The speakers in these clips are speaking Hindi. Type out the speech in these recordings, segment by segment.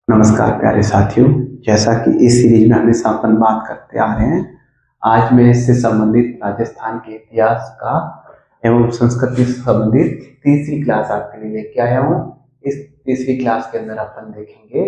नमस्कार प्यारे साथियों। जैसा कि इस सीरीज में हमेशा अपन बात करते आ रहे हैं, आज मैं इससे संबंधित राजस्थान के इतिहास का एवं संस्कृति से संबंधित तीसरी क्लास आपके लिए लेके आया हूँ। इस तीसरी क्लास के अंदर अपन देखेंगे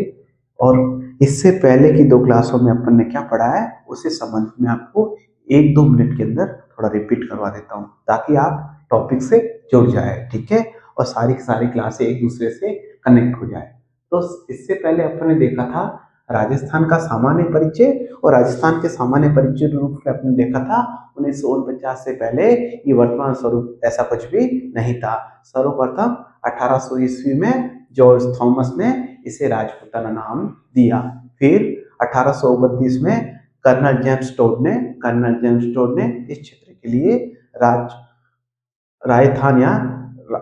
और इससे पहले की दो क्लासों में अपन ने क्या पढ़ा है उसे संबंध में आपको 1-2 मिनट के अंदर थोड़ा रिपीट करवा देता हूँ ताकि आप टॉपिक से जुड़ जाए, ठीक है, और सारी की सारी क्लासें एक दूसरे से कनेक्ट हो जाए। तो इससे पहले अपन ने देखा था राजस्थान का सामान्य परिचय, और राजस्थान के सामान्य परिचय रूप में अपन ने देखा था 1949 से पहले ये वर्तमान स्वरूप ऐसा कुछ भी नहीं था। सर्वप्रथम 1800 ईस्वी में जॉर्ज थॉमस ने इसे राजपूताना नाम दिया। फिर 1832 में कर्नल जेम्स टोड ने इस क्षेत्र के लिए राज राजस्थान या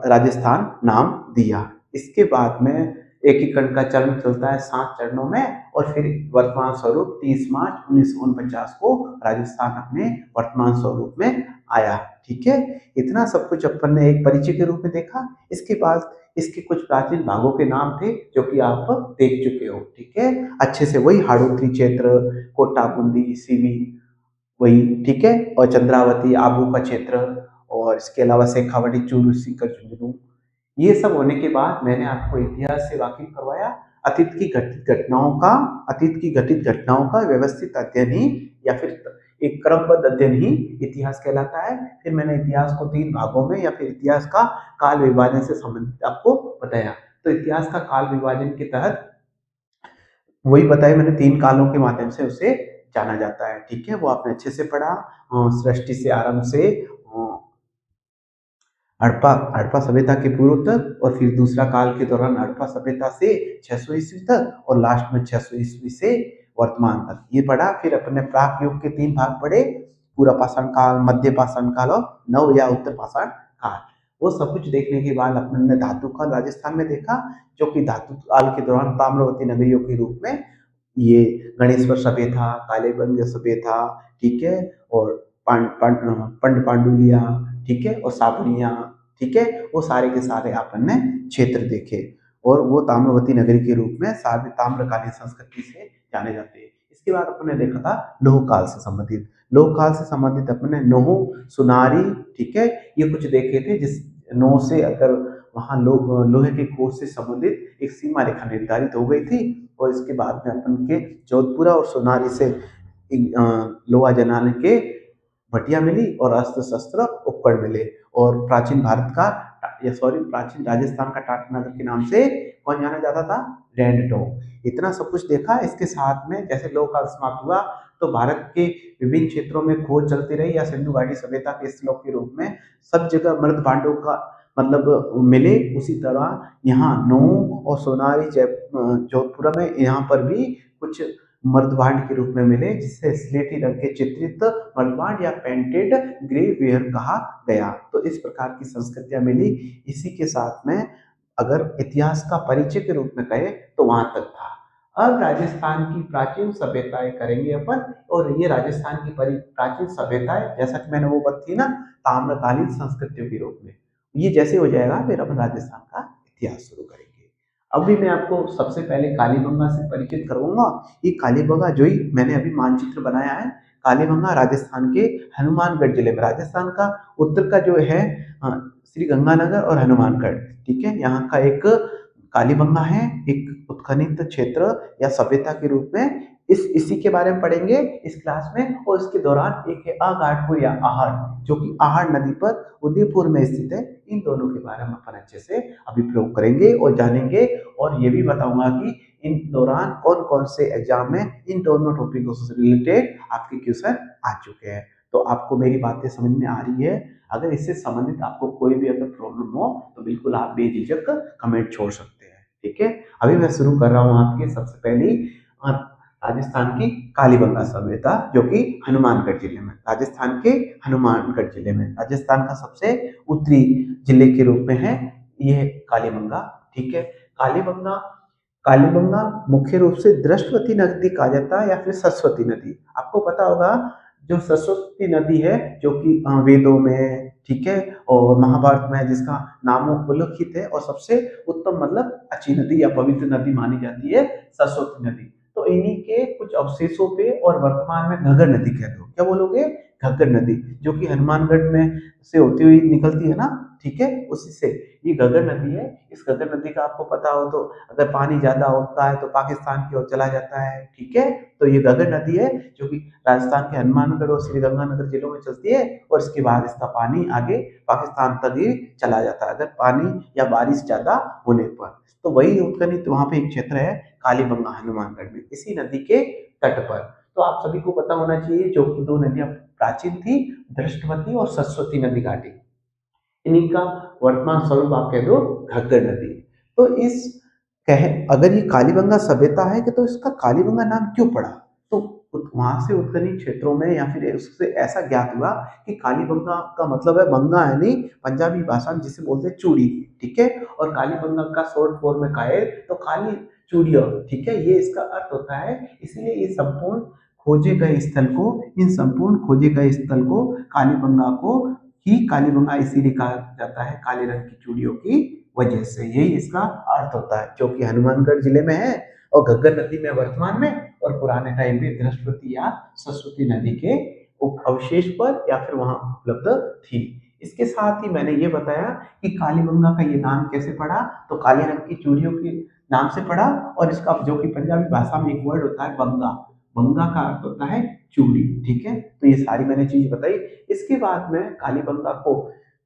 राजस्थान नाम दिया। इसके बाद में एकीकरण का चरण चलता है 7 चरणों में, और फिर वर्तमान स्वरूप 30 मार्च 1949 को राजस्थान अपने वर्तमान स्वरूप में आया। ठीक है, इतना सब कुछ अपन ने एक परिचय के रूप में देखा। इसके बाद इसके कुछ प्राचीन भागों के नाम थे जो कि आप देख चुके हो, ठीक है, अच्छे से। वही हाड़ोत्री क्षेत्र, कोटा बूंदी सीवी, वही, ठीक है, और चंद्रावती आबू का क्षेत्र, और इसके अलावा शेखावाटी चूरू सीकर झुंझुनू। ये सब होने के बाद मैंने आपको इतिहास से वाकिफ करवाया। अतीत की घटित घटनाओं का व्यवस्थित अध्ययन ही, या फिर एक क्रमबद्ध अध्ययन ही इतिहास कहलाता है। फिर मैंने इतिहास को 3 भागों में या फिर इतिहास का काल विभाजन से संबंधित आपको बताया। तो इतिहास का काल विभाजन के तहत वही बताया मैंने, 3 कालों के माध्यम से उसे जाना जाता है, ठीक है, वो आपने अच्छे से पढ़ा। सृष्टि से आरंभ से हड़प्पा हड़प्पा सभ्यता के पूर्व तक, और फिर दूसरा काल के दौरान हड़प्पा सभ्यता से 600 ईस्वी तक, और लास्ट में 600 ईस्वी से वर्तमान तक ये पढ़ा। फिर अपने प्राक युग के 3 भाग पढ़े, पूरा पाषाण काल, मध्य पाषाण काल और नव या उत्तर पाषाण काल। वो सब कुछ देखने के बाद अपन ने धातु काल राजस्थान में देखा, जो कि धातु काल के दौरान ताम्रवती नगरियों के रूप में ये गणेश्वर सभ्यता, कालीबंगा सभ्यता, ठीक है, और पंड पांडुलिया, ठीक है, और साबुनिया, ठीक है, वो सारे के सारे अपन ने क्षेत्र देखे, और वो ताम्रवती नगरी के रूप में सारे ताम्रकालीन संस्कृति से जाने जाते हैं। इसके बाद अपन ने देखा था लोह काल से संबंधित। लोह काल से संबंधित अपन ने नोह, सुनारी, ठीक है, ये कुछ देखे थे। जिस नोह से अगर वहाँ लोहे के खोज से संबंधित एक सीमा रेखा निर्धारित हो गई थी, और इसके बाद में अपन के जोधपुरा और सोनारी से लोहा जलाने के भटिया मिली और अस्त्र शस्त्र उपकरण मिले। और प्राचीन भारत का प्राचीन राजस्थान का टाटा नगर के नाम से कौन जाना जाता था? रैंड टोंक। इतना सब कुछ देखा। इसके साथ में जैसे लोह काल समाप्त हुआ तो भारत के विभिन्न क्षेत्रों में खोज चलती रही, या सिंधु घाटी सभ्यता के श्लोक के रूप में सब जगह मृत भांडों का मतलब मिले। उसी तरह यहाँ नूह और सोनारी जोधपुरा में यहाँ पर भी कुछ मर्दभांड के रूप में मिले, जिससे स्लेटी रंग के चित्रित मर्दभांड या पेंटेड ग्रेवेयर कहा गया। तो इस प्रकार की संस्कृतियां मिली। इसी के साथ में अगर इतिहास का परिचय के रूप में कहे तो वहां तक था। अब राजस्थान की प्राचीन सभ्यताएं करेंगे अपन, और ये राजस्थान की प्राचीन सभ्यताएं जैसा कि मैंने वो बात थी ना, ताम्रकालीन संस्कृतियों के रूप में। ये जैसे हो जाएगा फिर अपन राजस्थान का इतिहास शुरू करेंगे। अभी मैं आपको सबसे पहले कालीबंगा से परिचित करवाऊंगा। ये कालीबंगा जो ही मैंने अभी मानचित्र बनाया है, कालीबंगा राजस्थान के हनुमानगढ़ जिले में, राजस्थान का उत्तर का जो है श्री गंगानगर और हनुमानगढ़, ठीक है, यहाँ का एक कालीबंगा है, एक उत्खनित क्षेत्र या सभ्यता के रूप में। इसी के बारे में पढ़ेंगे इस क्लास में। और इसके दौरान एक है अघाटपुर या आहड़, जो कि आहड़ नदी पर उदयपुर में स्थित है। इन दोनों के बारे में अपन अच्छे से अभी प्रयोग करेंगे और जानेंगे, और ये भी बताऊंगा कि इन दौरान कौन कौन से एग्जाम में इन दोनों टॉपिकों से रिलेटेड आपके क्वेश्चन आ चुके हैं। तो आपको मेरी बातें समझ में आ रही है? अगर इससे संबंधित आपको कोई भी अगर प्रॉब्लम हो तो बिल्कुल आप बेझिझक कमेंट छोड़ सकते हैं, ठीक है। अभी मैं शुरू कर रहा हूँ आपके सबसे पहली अ, राजस्थान की कालीबंगा सभ्यता, जो कि हनुमानगढ़ जिले में, राजस्थान के हनुमानगढ़ जिले में, राजस्थान का सबसे उत्तरी जिले के रूप में है ये कालीबंगा, ठीक है। कालीबंगा कालीबंगा मुख्य रूप से दृष्टवती नदी कहा जाता है, या फिर सरस्वती नदी। आपको पता होगा जो सरस्वती नदी है, जो कि वेदों में, ठीक है, और महाभारत में जिसका नाम उल्लेखित है और सबसे उत्तम मतलब अच्छी नदी या पवित्र नदी मानी जाती है सरस्वती नदी। तो इन्हीं के कुछ अवशेषों पे और वर्तमान में घग्गर नदी कह दो, क्या बोलोगे, घग्गर नदी, जो कि हनुमानगढ़ में से होती हुई निकलती है ना, ठीक है, उसी से ये घग्गर नदी है। इस घग्गर नदी का आपको पता हो तो अगर पानी ज्यादा होता है तो पाकिस्तान की ओर चला जाता है, ठीक है। तो ये घग्गर नदी है जो कि राजस्थान के हनुमानगढ़ और श्रीगंगानगर जिलों में चलती है, और इसके बाद इसका पानी आगे पाकिस्तान तक ही चला जाता है अगर पानी या बारिश ज्यादा होने पर। तो वही उत्खनन वहां पे एक क्षेत्र है कालीबंगा हनुमानगढ़ में, इसी नदी के तट पर। तो आप सभी को पता होना चाहिए जो कि दो नदियां प्राचीन थी, दृष्टवती और सरस्वती नदी घाटी, इन्हीं का वर्तमान स्वरूप आप कह दो घग्गर नदी। तो इस कह अगर ये कालीबंगा सभ्यता है कि तो इसका कालीबंगा नाम क्यों पड़ा, तो वहां से उत्तरी क्षेत्रों में या फिर उससे ऐसा ज्ञात हुआ कि कालीबंगा का मतलब है बंगा, यानी पंजाबी भाषा में जिसे बोलते हैं चूड़ी, ठीक है, और कालीबंगा का शॉर्ट फॉर्म में कहे तो काली चूड़िया, ठीक है, ये इसका अर्थ होता है। इसलिए ये संपूर्ण खोजे गए स्थल को, इन संपूर्ण खोजे गए स्थल को कालीबंगा को ही कालीबंगा इसीलिए कहा जाता है काले रंग की चूड़ियों की वजह से, यही इसका अर्थ होता है, जो कि हनुमानगढ़ जिले में है और घग्गर नदी में वर्तमान में, और पुराने टाइम में बृहस्पति या सरस्वती नदी के अवशेष पर या फिर वहां उपलब्ध थी। इसके साथ ही मैंने ये बताया कि कालीबंगा का ये नाम कैसे पड़ा, तो काले रंग की चूड़ियों के नाम से पड़ा, और इसका जो कि पंजाबी भाषा में एक वर्ड होता है बंगा, बंगा का अर्थ होता है चूड़ी, ठीक है। तो ये सारी मैंने चीज बताई। इसके बाद में कालीबंगा को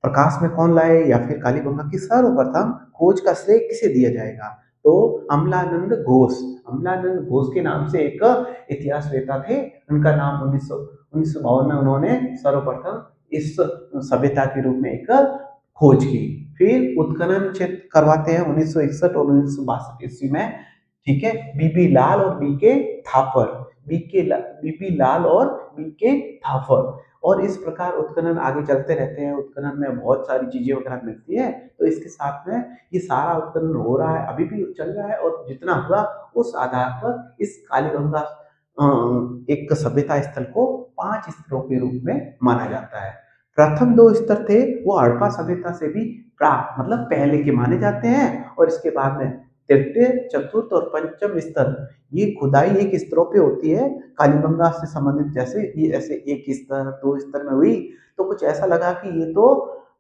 प्रकाश में कौन लाए या फिर कालीबंगा की सर्वप्रथम खोज का श्रेय किसे दिया जाएगा, तो अमलानंद घोष, अमलानंद घोष के नाम से एक इतिहासवेता थे, उनका नाम 1952 में उन्होंने सर्वप्रथम इस सभ्यता के रूप में एक खोज की। फिर उत्खनन क्षेत्र करवाते हैं 1961 और 1962 ईस्वी में, ठीक है, बीबी लाल और बीके थापर, बीपी लाल और बीके थापर। और इस प्रकार उत्खनन आगे चलते रहते हैं, उत्खनन में बहुत सारी चीजें वगैरह मिलती है। तो इसके साथ में ये सारा उत्खनन हो रहा है, अभी भी चल रहा है, और जितना हुआ उस आधार पर इस कालीगंगा एक सभ्यता स्थल को 5 स्तरों के रूप में माना जाता है। प्रथम 2 स्तर थे वो हड़प्पा सभ्यता से भी प्राक मतलब पहले के माने जाते हैं, और इसके बाद में तृतीय, चतुर्थ और पंचम स्तर, ये खुदाई एक स्तरों पे होती है कालीबंगा से संबंधित, जैसे ये ऐसे एक स्तर 2 स्तर में हुई, तो कुछ ऐसा लगा कि ये तो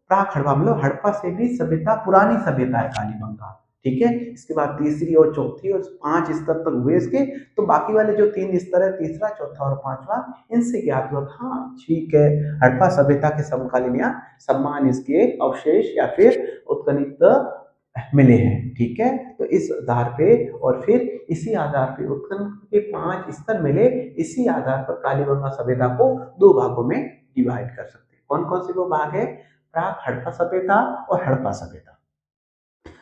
प्राक हड़प्पा मतलब हड़प्पा से भी सभ्यता पुरानी सभ्यता है कालीबंगा, ठीक है। इसके बाद तीसरी और चौथी और 5 स्तर तक हुए इसके, तो बाकी वाले जो 3 स्तर है, तीसरा, चौथा और पांचवा, इनसे ज्ञात हुआ हाँ ठीक है हड़प्पा सभ्यता के समकालीन या सम्मान इसके अवशेष या फिर उत्खनित मिले हैं, ठीक है। तो इस आधार पे और फिर इसी आधार पे उत्खनन के 5 स्तर मिले, इसी आधार पर कालीबंगा सभ्यता को 2 भागों में डिवाइड कर सकते हैं। कौन कौन से 2 भाग है, प्राक हड़प्पा सभ्यता और हड़प्पा सभ्यता।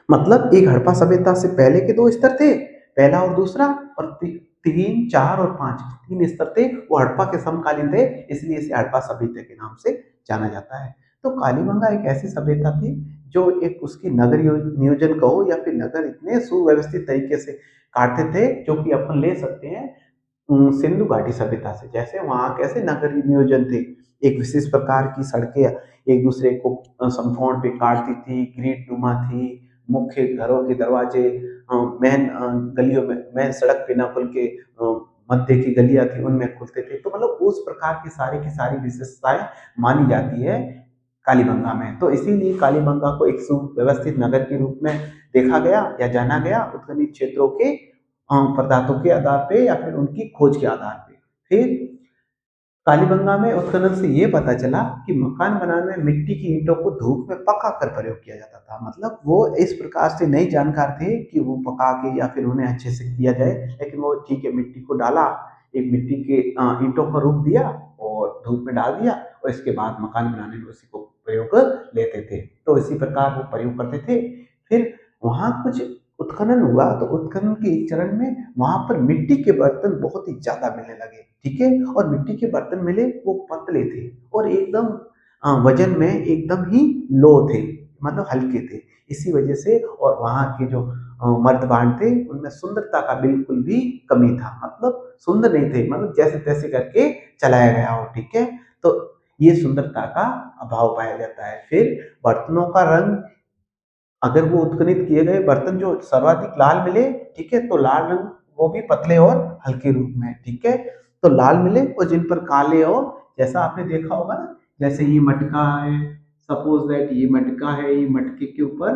मतलब एक हड़प्पा सभ्यता से पहले के 2 स्तर थे, पहला और दूसरा, और 3, 4 और 5 3 स्तर थे, वो हड़प्पा के समकालीन थे, इसलिए इसे हड़प्पा सभ्यता के नाम से जाना जाता है। तो कालीबंगा एक ऐसी सभ्यता थी जो एक उसकी नगर नियोजन कहो या फिर नगर इतने सुव्यवस्थित तरीके से काटते थे, जो कि अपन ले सकते हैं सिंधु घाटी सभ्यता से। जैसे वहां कैसे नगर नियोजन थे, एक विशेष प्रकार की सड़कें एक दूसरे को समकोण पे काटती थी, ग्रिड नुमा थी, मुख्य घरों के दरवाजे मेन गलियों में, मेन सड़क पे ना खुल के मध्य की गलियां थी उनमें खुलते थे। तो मतलब उस प्रकार की सारी विशेषताएं मानी जाती है कालीबंगा में। तो इसीलिए कालीबंगा को एक सुव्यवस्थित नगर के रूप में देखा गया या जाना गया उत्खनन क्षेत्रों के पदार्थों के आधार पे या फिर उनकी खोज के आधार पे। फिर कालीबंगा में उत्खनन से ये पता चला कि मकान बनाने में मिट्टी की ईंटों को धूप में पका कर प्रयोग किया जाता था। मतलब वो इस प्रकार से नहीं जानकार थे कि वो पका के या फिर उन्हें अच्छे से किया जाए, लेकिन वो ठीक है मिट्टी को डाला, एक मिट्टी के ईंटों का रूप दिया और धूप में डाल दिया, और इसके बाद मकान बनाने में उसी को प्रयोग लेते थे। तो इसी प्रकार वो प्रयोग करते थे। फिर वहां कुछ उत्खनन हुआ, तो उत्खनन के एक चरण में वहां पर मिट्टी के बर्तन बहुत ही ज्यादा मिलने लगे, ठीक है, और मिट्टी के बर्तन मिले वो पतले थे और एकदम वजन में एकदम ही लो थे, मतलब हल्के थे। इसी वजह से और वहाँ के जो मर्दबान थे उनमें सुंदरता का बिल्कुल भी कमी था, मतलब सुंदर नहीं थे, मतलब जैसे तैसे करके चलाया गया हो, ठीक है। तो ये सुंदरता का अभाव पाया जाता है। फिर बर्तनों का रंग, अगर वो उत्खनित किए गए बर्तन जो सर्वाधिक लाल मिले, ठीक है, तो लाल रंग वो भी पतले और हल्के रूप में, ठीक है, तो लाल मिले, और जिन पर काले, और जैसा आपने देखा होगा ना, जैसे ये मटका है, सपोज दैट ये मटका है, ये मटके के ऊपर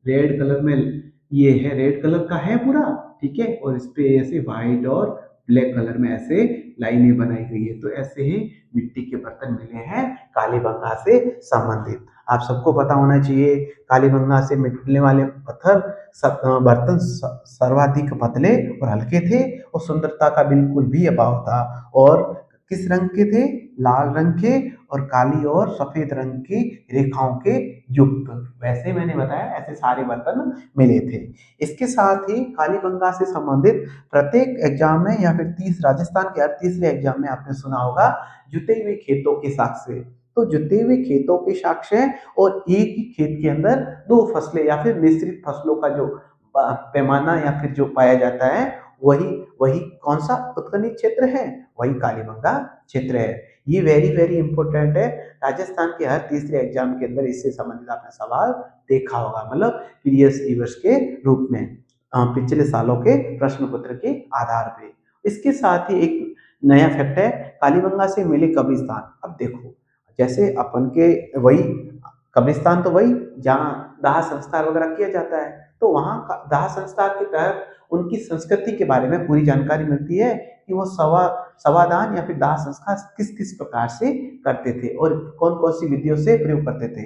रेड कलर में, ये है रेड कलर का है पूरा, ठीक है, और इस पे ऐसे व्हाइट और ब्लैक कलर में ऐसे लाइनें बनाई गई है, तो ऐसे ही मिट्टी के बर्तन मिले हैं कालीबंगा से संबंधित। आप सबको पता होना चाहिए कालीबंगा से मिलने वाले पत्थर बर्तन सर्वाधिक पतले और हल्के थे, और सुंदरता का बिल्कुल भी अभाव था, और किस रंग के थे, लाल रंग के, और काली और सफेद रंग की रेखाओं के युक्त, वैसे मैंने बताया ऐसे सारे बर्तन मिले थे। इसके साथ ही कालीबंगा से संबंधित प्रत्येक एग्जाम में, या फिर राजस्थान के हर तीसरे एग्जाम में आपने सुना होगा जुते हुए खेतों के साक्ष्य। तो जुते हुए खेतों के साक्ष्य और एक ही खेत के अंदर दो फसलें या फिर मिश्रित फसलों का जो पैमाना या फिर जो पाया जाता है, वही वही कौन सा उत्खनन क्षेत्र है, वही कालीबंगा क्षेत्र है। ये वेरी वेरी इंपॉर्टेंट है। राजस्थान के हर तीसरे एग्जाम के अंदर इससे संबंधित आपने सवाल देखा होगा, मतलब प्रीवियस ईयर्स के रूप में, पिछले सालों के प्रश्न पत्र के आधार पे। इसके साथ ही एक नया फैक्ट है, कालीबंगा से मिले कब्रिस्तान। अब देखो, जैसे अपन के वही कब्रिस्तान, तो वही जहाँ दाह संस्कार वगैरह किया जाता है, तो वहाँ दाह संस्कार के तहत उनकी संस्कृति के बारे में पूरी जानकारी मिलती है कि वो सवादान या फिर दाह संस्कार किस किस प्रकार से करते थे और कौन कौन सी विधियों से प्रयोग करते थे।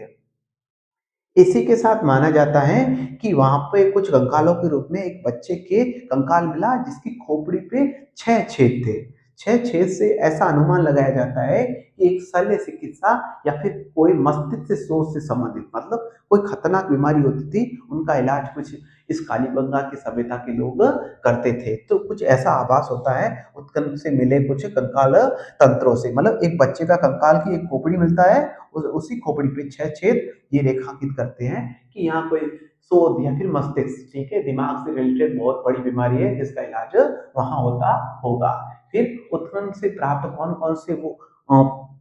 इसी के साथ माना जाता है कि वहां पे कुछ कंकालों के रूप में एक बच्चे के कंकाल मिला जिसकी खोपड़ी पे 6 छेद थे। 6 छेद से ऐसा अनुमान लगाया जाता है कि एक शल्य चिकित्सा या फिर कोई मस्तिष्क से सोच से संबंधित, मतलब कोई खतरनाक बीमारी होती थी, उनका इलाज कुछ इस कालीबंगा की सभ्यता के लोग करते थे। तो कुछ ऐसा आभास होता है उत्खनन से मिले कुछ कंकाल तंत्रों से, मतलब एक बच्चे का कंकाल की एक खोपड़ी मिलता है, उसी खोपड़ी पे 6 छेद ये रेखांकित करते हैं कि यहाँ कोई शोध या फिर मस्तिष्क, ठीक है, दिमाग से रिलेटेड बहुत बड़ी बीमारी है जिसका इलाज वहां होता होगा। फिर उत्खनन से प्राप्त कौन कौन से वो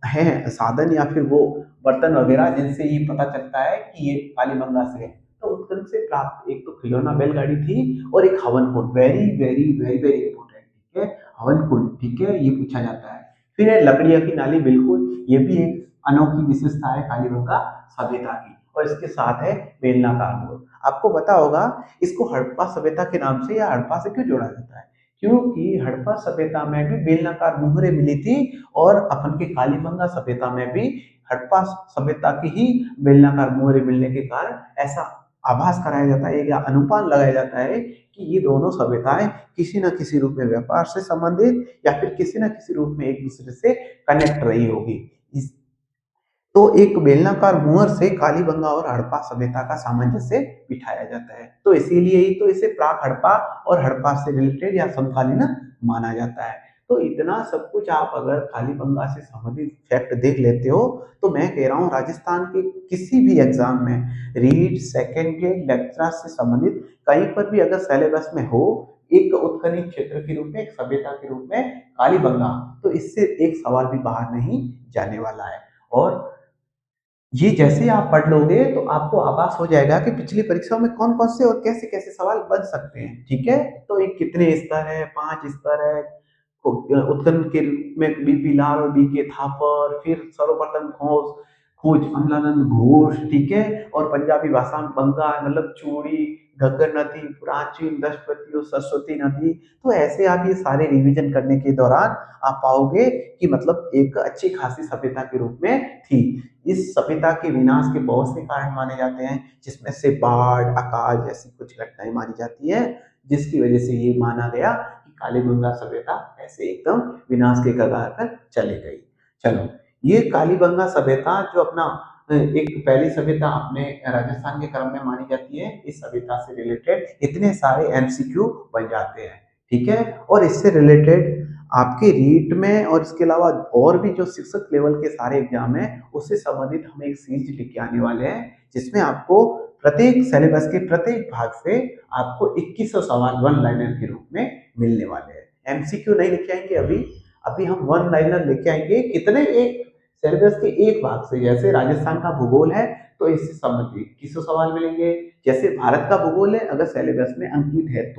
हैं साधन या फिर वो बर्तन वगैरह जिनसे ये पता चलता है कि ये कालीबंगा से है। तो उत्खनन से प्राप्त एक तो खिलौना बैलगाड़ी थी और एक हवन कुंड, very very very very important, ठीक है, हवन कुंड, ठीक है, ये पूछा जाता है। फिर है लकड़ियां की नाली, बिल्कुल ये भी एक अनोखी विशेषता है कालीबंगा सभ्यता की, और इसके साथ है बेलनाकार मोर। आपको पता होगा इसको हड़प्पा सभ्यता के नाम से या हड़प्पा से क्यों जोड़ा जाता है, क्योंकि हड़प्पा सभ्यता में भी बेलनाकार मुहरें मिली थी, और अपन के कालीबंगा सभ्यता में भी हड़प्पा सभ्यता की ही बेलनाकार मुहरें मिलने के कारण ऐसा आभास कराया जाता है या अनुमान लगाया जाता है कि ये दोनों सभ्यताएं किसी न किसी रूप में व्यापार से संबंधित या फिर किसी न किसी रूप में एक दूसरे से कनेक्ट रही होगी। इस तो एक बेलनाकार मुहर से कालीबंगा और हड़प्पा सभ्यता का सामंजस्य बिठाया जाता है, तो इसीलिए ही तो इसे प्राक हड़प्पा और हड़प्पा से रिलेटेड या समकालीन माना जाता है। तो इतना सब कुछ आप अगर कालीबंगा से संबंधित फैक्ट देख लेते हो, तो मैं कह रहा हूँ राजस्थान के किसी भी एग्जाम में रीड सेकेंड ग्रेड लेक्चर से संबंधित कहीं पर भी अगर सिलेबस में हो एक उत्खनन क्षेत्र के रूप में, एक सभ्यता के रूप में कालीबंगा, तो इससे एक सवाल भी बाहर नहीं जाने वाला है। और ये जैसे ही आप पढ़ लोगे तो आपको आभास हो जाएगा कि पिछली परीक्षाओं में कौन कौन से और कैसे कैसे सवाल बन सकते हैं, ठीक है, तो एक कितने स्तर है, 5 स्तर है, उत्खनन के में बीपी लाल और बीके थापर, फिर सर्वप्रथम खोज खोज अमलानंद घोष, ठीक है, और पंजाबी भाषा में बंगा मतलब चूड़ी, घग्गर नदी, प्राचीन दशपति और सरस्वती नदी। तो ऐसे आप ये सारे रिवीजन करने के दौरान आप पाओगे कि मतलब एक अच्छी खासी सभ्यता के रूप में थी। इस सभ्यता के विनाश के बहुत से कारण माने जाते हैं, जिसमें से बाढ़, अकाल जैसी कुछ घटनाएं मानी जाती हैं, जिसकी वजह से ये माना गया कि कालीबंगा सभ्यता ऐसे एकदम विनाश के कगार पर चली गई। चलो, ये कालीबंगा सभ्यता जो अपना एक पहली सभ्यता अपने राजस्थान के क्रम में मानी जाती है, इस सभ्यता से रिलेटेड इतने सारे एमसीक्यू बन जाते हैं, ठीक है, और इससे रिलेटेड आपके रीट में और इसके अलावा और भी जो शिक्षक लेवल के सारे एग्जाम हैं उससे संबंधित हम एक सीरीज लेके आने वाले हैं, जिसमें आपको प्रत्येक सिलेबस के प्रत्येक भाग से आपको 2100 सवाल वन लाइनर के रूप में मिलने वाले हैं। एमसीक्यू नहीं लेके आएंगे अभी, अभी हम वन लाइनर लेके आएंगे। कितने, एक सिलेबस के एक भाग से। जैसे राजस्थान का भूगोल है तो इससे संबंधित 2100 सवाल मिलेंगे। जैसे भारत का भूगोल है अगर सिलेबस में अंकित है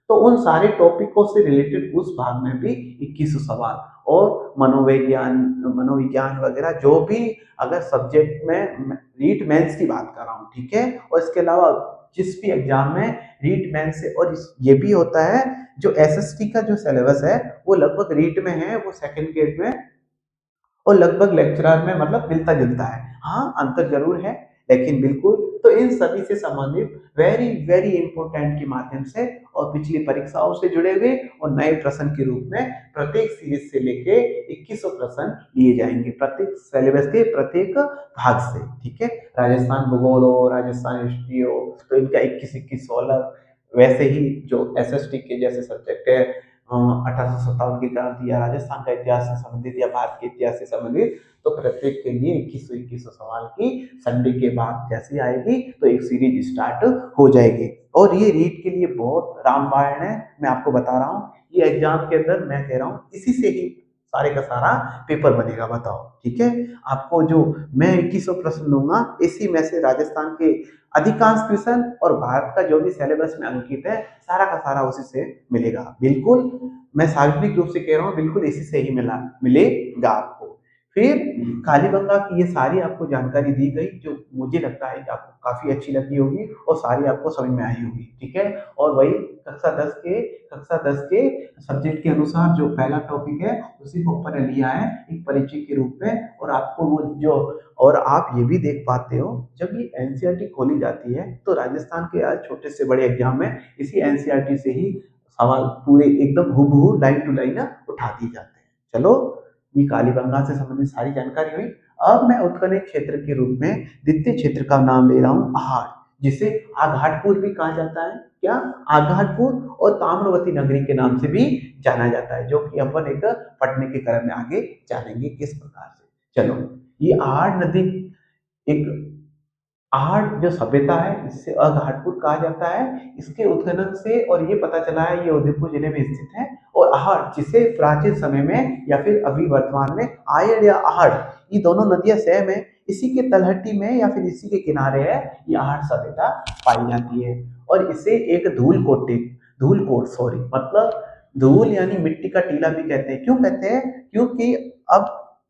तो उन सारे टॉपिकों से रिलेटेड उस भाग में भी 2100 सवाल। और मनोविज्ञान मनोविज्ञान वगैरह जो भी अगर सब्जेक्ट में रीट मेंस की बात कर रहा हूँ, ठीक है। और इसके अलावा जिस भी एग्जाम में रीट मेंस से और ये भी होता है जो एसएसटी का जो सिलेबस है वो लगभग रीट में है, वो सेकंड ग्रेड में और लगभग लेक्चरर में मतलब मिलता जुलता है। हाँ, अंतर जरूर है लेकिन बिल्कुल। तो इन सभी से संबंधित वेरी वेरी इंपॉर्टेंट के माध्यम से और पिछली परीक्षाओं से जुड़े हुए और नए प्रश्न के रूप में प्रत्येक सीरीज से लेके 2100 प्रश्न लिए जाएंगे प्रत्येक सिलेबस के प्रत्येक भाग से, ठीक है। राजस्थान भूगोल हो, राजस्थान हिस्ट्री हो, तो इनका 21-21 अलग। वैसे ही जो एसएसटी के जैसे सब्जेक्ट है 1857 की क्रांति या राजस्थान का इतिहास से संबंधित या भारत के इतिहास से संबंधित, तो प्रत्येक के लिए 2100 सवाल की संडे के बाद जैसे आएगी तो एक सीरीज स्टार्ट हो जाएगी। और ये रीट के लिए बहुत रामबाण है, मैं आपको बता रहा हूँ। ये एग्जाम के अंदर मैं कह रहा हूँ इसी से ही सारे का सारा पेपर बनेगा, बताओ, ठीक है। आपको जो मैं 2100 प्रश्न दूंगा इसी में से राजस्थान के अधिकांश क्वेश्चन और भारत का जो भी सिलेबस में अंकित है सारा का सारा उसी से मिलेगा। बिल्कुल, मैं सार्वजनिक रूप से कह रहा हूँ, बिल्कुल इसी से ही मिलेगा आपको। फिर कालीबंगा की ये सारी आपको जानकारी दी गई जो मुझे लगता है कि आपको काफी अच्छी लगी होगी और सारी आपको समझ में आई होगी, ठीक है। और वही कक्षा 10 के सब्जेक्ट के अनुसार जो पहला टॉपिक है उसी को ऊपर लिया है एक परिचय के रूप में। और आपको वो जो और आप ये भी देख पाते हो जब ये एनसीईआरटी खोली जाती है तो राजस्थान के आज छोटे से बड़े एग्जाम में इसी एनसीईआरटी से ही सवाल पूरे एकदम हूबहू लाइन टू लाइन उठा दिए जाते हैं। चलो, ये कालीबंगा से संबंधित सारी जानकारी हुई। अब मैं उत्कलय क्षेत्र के रूप में द्वितीय क्षेत्र का नाम ले रहा हूँ आहार, जिसे आघाटपुर भी कहा जाता है। क्या? आघाटपुर और ताम्रवती नगरी के नाम से भी जाना जाता है, जो कि अपन एक पढ़ने के क्रम में आगे जानेंगे किस प्रकार से। चलो, ये आहार नदी एक आहट जो सभ्यता है इससे अघाटपुर कहा जाता है। इसके उत्खनन से और ये पता चला है ये उदयपुर जिले में स्थित है। और आहट जिसे प्राचीन समय में या फिर अभी वर्तमान में आयड़ या आहट, ये दोनों नदियां सेम है, इसी के तलहटी में या फिर इसी के किनारे है ये आहट सभ्यता पाई जाती है। और इसे एक धूल कोट सॉरी मतलब धूल यानी मिट्टी का टीला भी कहते हैं। क्यों कहते हैं? क्योंकि अब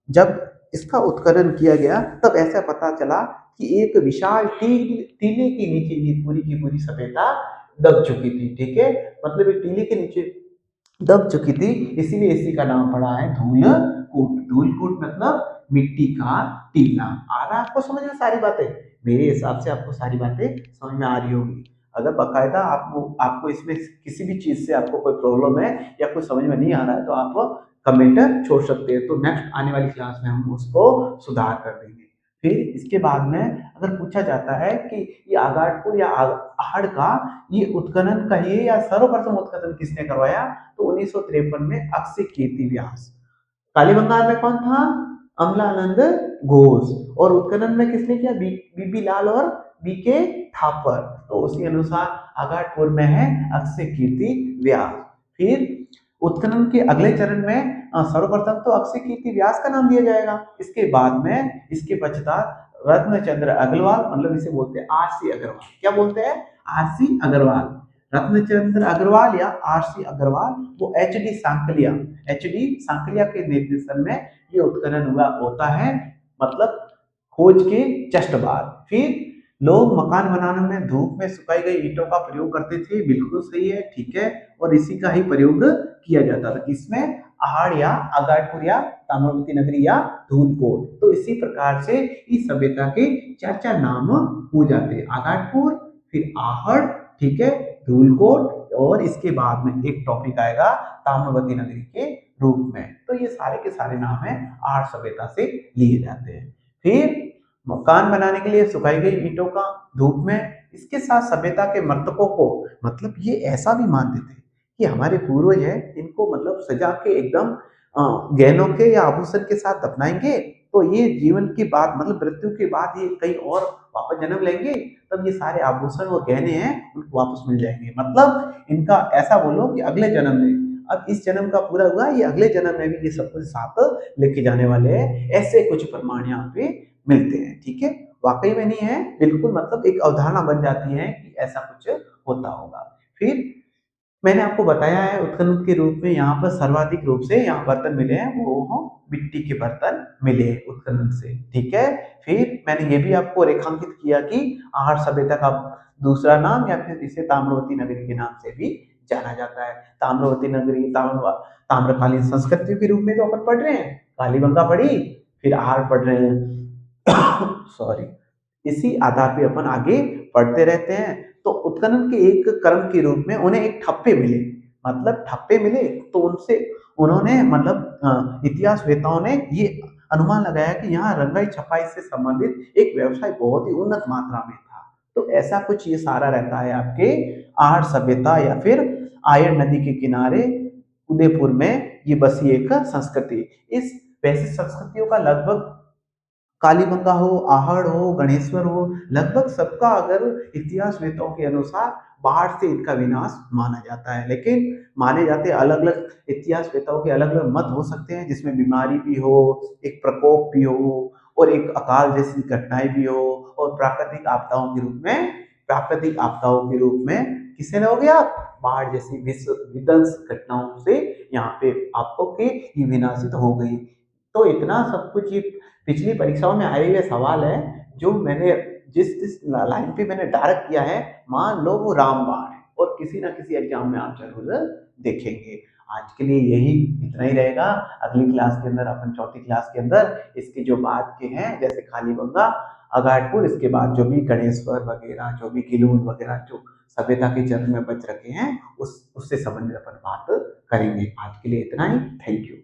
जब इसका उत्खनन किया गया तब ऐसा पता चला कि एक विशाल टीले के नीचे ये पूरी की पूरी सभ्यता दब चुकी थी, ठीक है। मतलब एक टीले के नीचे दब चुकी थी, इसीलिए इसी का नाम पड़ा है धूलकूट। धूलकूट मतलब मिट्टी का टीला। आ रहा आपको समझ में सारी बातें? मेरे हिसाब से आपको सारी बातें समझ में आ रही होगी। अगर बकायदा आपको इसमें किसी भी चीज से आपको कोई प्रॉब्लम है या कुछ समझ में नहीं आ रहा है तो आप कमेंट छोड़ सकते हैं, तो नेक्स्ट आने वाली क्लास में हम उसको सुधार कर देंगे। फिर इसके बाद में अगर पूछा जाता है कि ये आगाटपुर या आहड़ का ये उत्खनन कहिए या सर्वप्रथम उत्खनन किसने करवाया, तो 1953 में अक्षय कीर्ति व्यास। कालीबंगाल में कौन था? अमलानंद घोष। और उत्खनन में किसने किया? बीबी लाल और बीके थापर। तो उसी अनुसार आगाटपुर में है अक्षय कीर्ति व्यास। फिर उत्खनन के अगले चरण में सर्वप्रथम तो अक्षय कीर्ति व्यास का नाम दिया जाएगा। इसके बाद में इसके पश्चात रत्नचंद्र अग्रवाल, मतलब इसे बोलते हैं आरसी अग्रवाल। क्या बोलते हैं? आरसी अग्रवाल। रत्नचंद्र अग्रवाल या आरसी अग्रवाल, वो एच डी सांकलिया के निर्देशन में ये उत्खनन हुआ होता है, मतलब खोज के जस्ट बाद। फिर लोग मकान बनाने में धूप में सुखाई गई ईंटों का प्रयोग करते थे, बिल्कुल सही है, ठीक है। और इसी का ही प्रयोग किया जाता था किसमें? आहड़ या आगाटपुर या ताम्रवती नगरी या धूलकोट। तो इसी प्रकार से इस सभ्यता के चार चार नाम हो जाते हैं, आगाटपुर, फिर आहड़, ठीक है, धूलकोट, और इसके बाद में एक टॉपिक आएगा ताम्रवती नगरी के रूप में। तो ये सारे के सारे नाम है आहड़ सभ्यता से लिए जाते हैं। फिर मकान बनाने के लिए सुखाई गई ईंटों का धूप में, इसके साथ सभ्यता के मृतकों को, मतलब ये ऐसा भी मानते थे कि हमारे पूर्वज है इनको मतलब सजा के एकदम गहनों के या आभूषण के साथ दफनाएंगे तो ये जीवन के बाद मतलब मृत्यु के बाद ये कहीं और वापस जन्म लेंगे, तब ये सारे आभूषण और गहने हैं उनको वापस मिल जाएंगे। मतलब इनका ऐसा बोलो कि अगले जन्म में अब इस जन्म का पूरा हुआ, ये अगले जन्म में भी ये सब कुछ साथ लेके जाने वाले हैं, ऐसे कुछ प्रमाण यहाँ पे मिलते हैं। ठीक है, वाकई में नहीं है, बिल्कुल मतलब एक अवधारणा बन जाती है कि ऐसा कुछ होता होगा। फिर मैंने आपको बताया है उत्खनन के रूप में यहाँ पर सर्वाधिक रूप से यहाँ बर्तन मिले हैं, वो हो मिट्टी के बर्तन मिले हैं उत्खनन से। ठीक है, फिर मैंने ये भी आपको रेखांकित किया कि आहट सभ्यता का दूसरा नाम या फिर इसे ताम्रवती नगरी के नाम से भी जाना जाता है। ताम्रवती नगरी ताम्रकालीन संस्कृति के रूप में तो अपन पढ़ रहे हैं, कालीबंगा पढ़ी, फिर आहट पढ़ रहे हैं सॉरी। इसी आधार पे अपन आगे पढ़ते रहते हैं। तो उत्खनन के एक कर्म के रूप में उन्हें एक ठप्पे मिले, मतलब ठप्पे मिले तो उनसे उन्होंने मतलब इतिहास वेताओं ने ये अनुमान लगाया कि यहाँ रंगाई छपाई से संबंधित एक व्यवसाय बहुत ही उन्नत मात्रा में था। तो ऐसा कुछ ये सारा रहता है आपके आहट सभ्यता या फिर आयन नदी के किनारे उदयपुर में ये बसी एक संस्कृति। इस वैसी संस्कृतियों का लगभग कालीबंगा हो, आहड़ हो, गणेश्वर हो, लगभग सबका अगर इतिहास वेताओं के अनुसार बाढ़ से इनका विनाश माना जाता है। लेकिन माने जाते अलग-अलग इतिहास वेताओं के अलग-अलग मत हो सकते हैं, जिसमें बीमारी भी हो, एक प्रकोप भी हो और एक अकाल जैसी घटनाएँ भी हो और प्राकृतिक आपदाओं के रूप में किससे रहोगे आप? बाढ़ जैसी विश्व विध्वंस घटनाओं से यहाँ पे आपको कि ये विनाशित हो गई। तो इतना सब कुछ ये पिछली परीक्षाओं में आए हुए सवाल है, जो मैंने जिस लाइन पे मैंने डायरेक्ट किया है, मान लो वो रामबाण है और किसी ना किसी एग्जाम में आप जरूर देखेंगे। आज के लिए यही इतना ही रहेगा। अगली क्लास के अंदर अपन चौथी क्लास के अंदर इसके जो बाद के हैं जैसे खालीबंगा, अगाटपुर, इसके बाद जो भी गणेश्वर वगैरह, जो भी किलून वगैरह जो सभ्यता के चरण में बच रखे हैं, उस उससे संबंधित अपन बात करेंगे। आज के लिए इतना ही। Thank you.